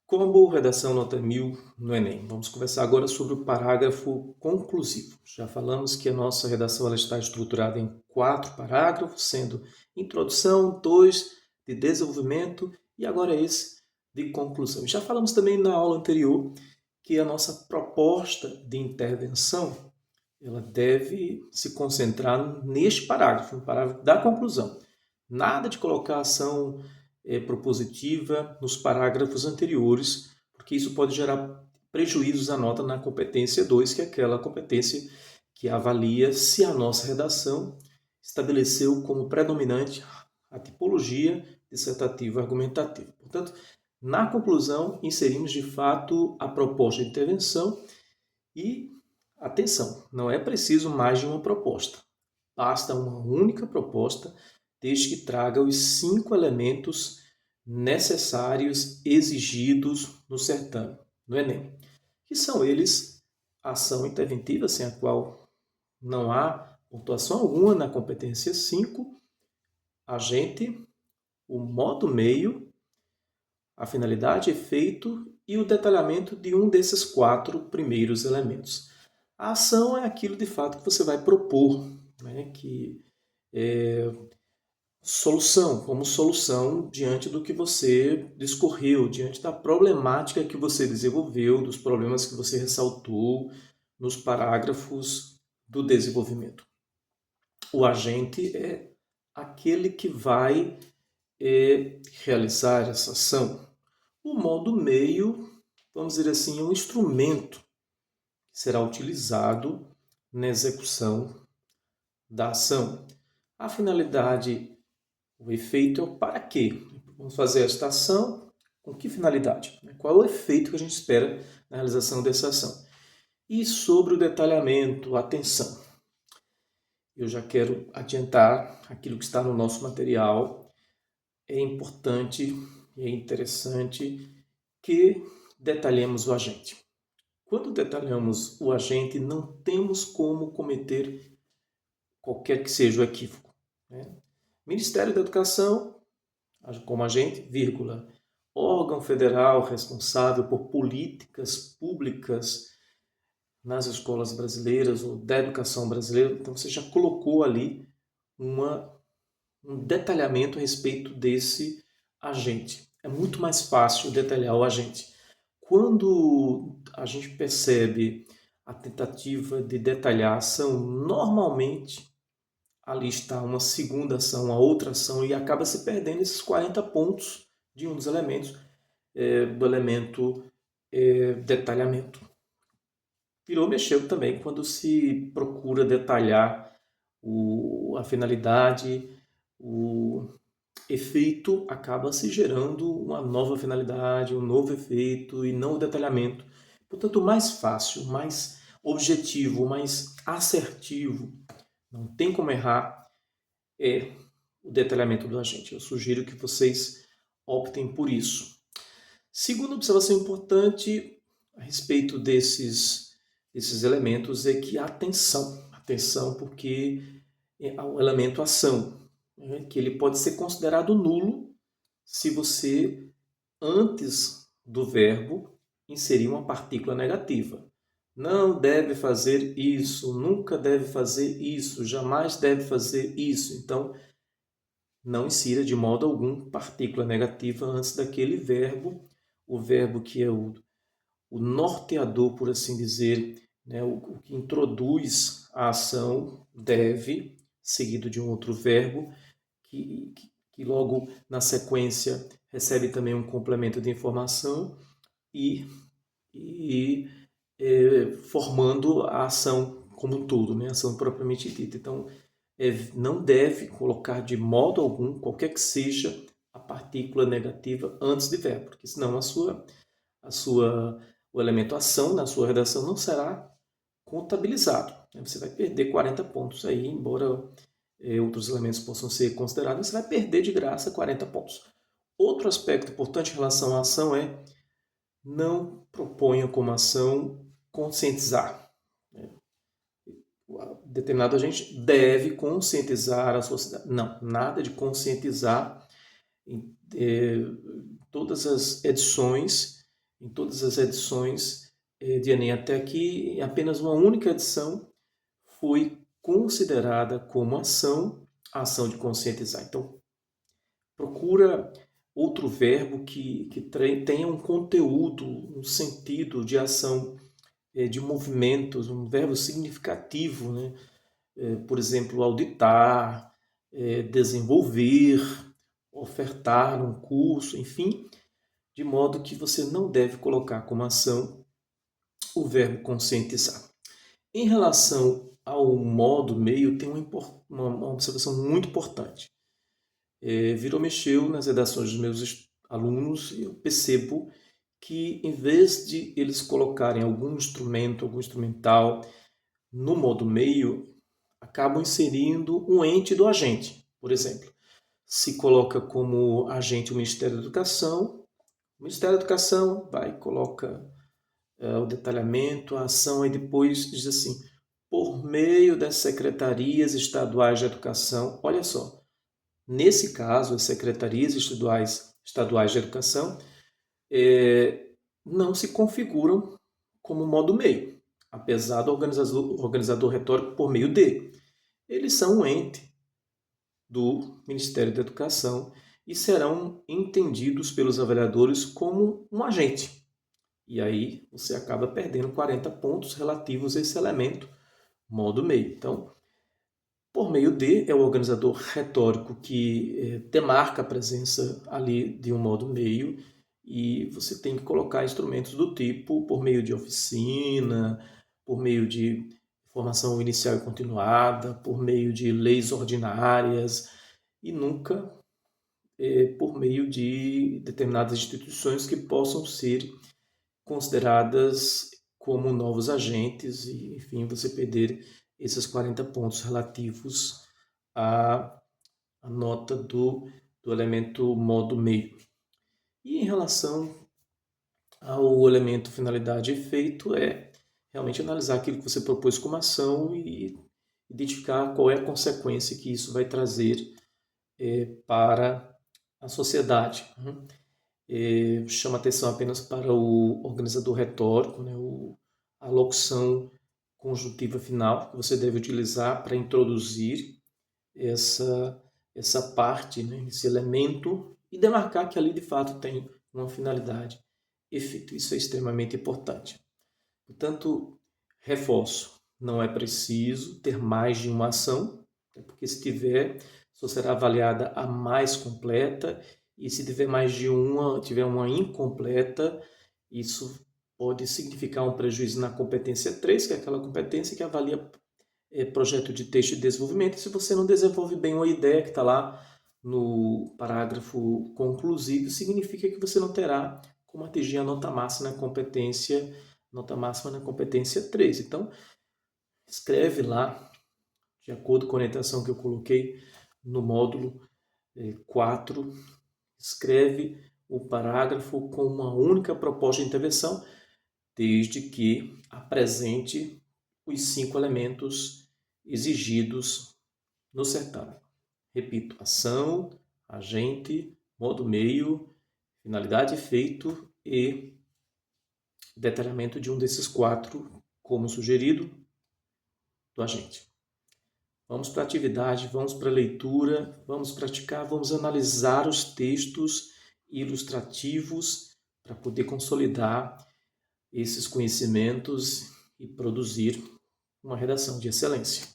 Como redação nota 1000 no Enem? Vamos conversar agora sobre o parágrafo conclusivo. Já falamos que a nossa redação ela está estruturada em 4 parágrafos, sendo introdução, 2 de desenvolvimento e agora esse de conclusão. Já falamos também na aula anterior que a nossa proposta de intervenção ela deve se concentrar neste parágrafo, no parágrafo da conclusão. Nada de colocar ação propositiva nos parágrafos anteriores, porque isso pode gerar prejuízos à nota na competência 2, que é aquela competência que avalia se a nossa redação estabeleceu como predominante a tipologia dissertativa argumentativa. Portanto, na conclusão, inserimos de fato a proposta de intervenção e, atenção, não é preciso mais de uma proposta. Basta uma única proposta, desde que traga os 5 elementos necessários exigidos no certame, no Enem. Que são eles a ação interventiva, sem a qual não há pontuação alguma na competência 5, agente, o modo meio, a finalidade, efeito e o detalhamento de um desses 4 primeiros elementos. A ação é aquilo de fato que você vai propor, né, que é como solução diante do que você discorreu, diante da problemática que você desenvolveu, dos problemas que você ressaltou nos parágrafos do desenvolvimento. O agente é aquele que vai realizar essa ação. O modo meio, vamos dizer assim, é um instrumento que será utilizado na execução da ação. A finalidade, o efeito é o para quê. Vamos fazer esta ação com que finalidade? Qual é o efeito que a gente espera na realização dessa ação? E sobre o detalhamento, atenção. Eu já quero adiantar aquilo que está no nosso material. É importante e é interessante que detalhemos o agente. Quando detalhamos o agente, não temos como cometer qualquer que seja o equívoco, né? Ministério da Educação, como agente, vírgula, órgão federal responsável por políticas públicas nas escolas brasileiras ou da educação brasileira. Então você já colocou ali um detalhamento a respeito desse agente. É muito mais fácil detalhar o agente. Quando a gente percebe a tentativa de detalhar a ação, normalmente ali está uma segunda ação, uma outra ação, e acaba se perdendo esses 40 pontos de um dos elementos, do elemento detalhamento. Virou mexeu também quando se procura detalhar a finalidade, o efeito acaba se gerando uma nova finalidade, um novo efeito e não o detalhamento. Portanto, mais fácil, mais objetivo, mais assertivo, não tem como errar, é o detalhamento do agente. Eu sugiro que vocês optem por isso. Segunda observação importante a respeito desses elementos é que atenção porque é o elemento ação, né, que ele pode ser considerado nulo se você, antes do verbo, inserir uma partícula negativa. Não deve fazer isso, nunca deve fazer isso, jamais deve fazer isso. Então, não insira de modo algum partícula negativa antes daquele verbo, o verbo que é o norteador, por assim dizer, né, o que introduz a ação, deve, seguido de um outro verbo, que logo na sequência recebe também um complemento de informação e formando a ação como um todo, né, a ação propriamente dita. Então, não deve colocar de modo algum, qualquer que seja, a partícula negativa antes de verbo, porque senão o elemento ação na sua redação não será contabilizado. Você vai perder 40 pontos aí, embora outros elementos possam ser considerados, você vai perder de graça 40 pontos. Outro aspecto importante em relação à ação é não proponha como ação conscientizar. Determinado agente deve conscientizar a sociedade. Não, nada de conscientizar. Em todas as edições em todas as edições de Enem até aqui, apenas uma única edição foi considerada como ação, a ação de conscientizar. Então, procura outro verbo que tenha um conteúdo, um sentido de ação, de movimentos, um verbo significativo, né? Por exemplo, auditar, desenvolver, ofertar um curso, enfim, de modo que você não deve colocar como ação o verbo conscientizar. Em relação ao modo meio, tem uma observação muito importante. Virou mexeu nas redações dos meus alunos e eu percebo que, em vez de eles colocarem algum instrumento, algum instrumental no modo meio, acabam inserindo um ente do agente. Por exemplo, se coloca como agente o Ministério da Educação, o Ministério da Educação vai e coloca o detalhamento, a ação, e depois diz assim, por meio das secretarias estaduais de educação. Olha só, nesse caso, as secretarias estaduais de educação não se configuram como modo meio, apesar do organizador retórico por meio de. Eles são um ente do Ministério da Educação e serão entendidos pelos avaliadores como um agente. E aí você acaba perdendo 40 pontos relativos a esse elemento, modo meio. Então, por meio de é o organizador retórico que demarca a presença ali de um modo meio, e você tem que colocar instrumentos do tipo por meio de oficina, por meio de formação inicial e continuada, por meio de leis ordinárias e nunca por meio de determinadas instituições que possam ser consideradas como novos agentes e, enfim, você perder esses 40 pontos relativos à nota do elemento modo meio. E em relação ao elemento finalidade e efeito, é realmente analisar aquilo que você propôs como ação e identificar qual é a consequência que isso vai trazer para a sociedade. Chama atenção apenas para o organizador retórico, né, a locução conjuntiva final que você deve utilizar para introduzir essa parte, né, esse elemento, e demarcar que ali de fato tem uma finalidade, efeito. Isso é extremamente importante. Portanto, reforço, não é preciso ter mais de uma ação, porque se tiver, só será avaliada a mais completa, e se tiver mais de uma, tiver uma incompleta, isso pode significar um prejuízo na competência 3, que é aquela competência que avalia projeto de texto e desenvolvimento. Se você não desenvolve bem uma ideia que está lá no parágrafo conclusivo, significa que você não terá como atingir a nota máxima na competência 3. Então, escreve lá, de acordo com a orientação que eu coloquei no módulo 4, escreve o parágrafo com uma única proposta de intervenção, desde que apresente os 5 elementos exigidos no certame. Repito, ação, agente, modo meio, finalidade, efeito e detalhamento de um desses 4, como sugerido do agente. Vamos para a atividade, vamos para a leitura, vamos praticar, vamos analisar os textos ilustrativos para poder consolidar esses conhecimentos e produzir uma redação de excelência.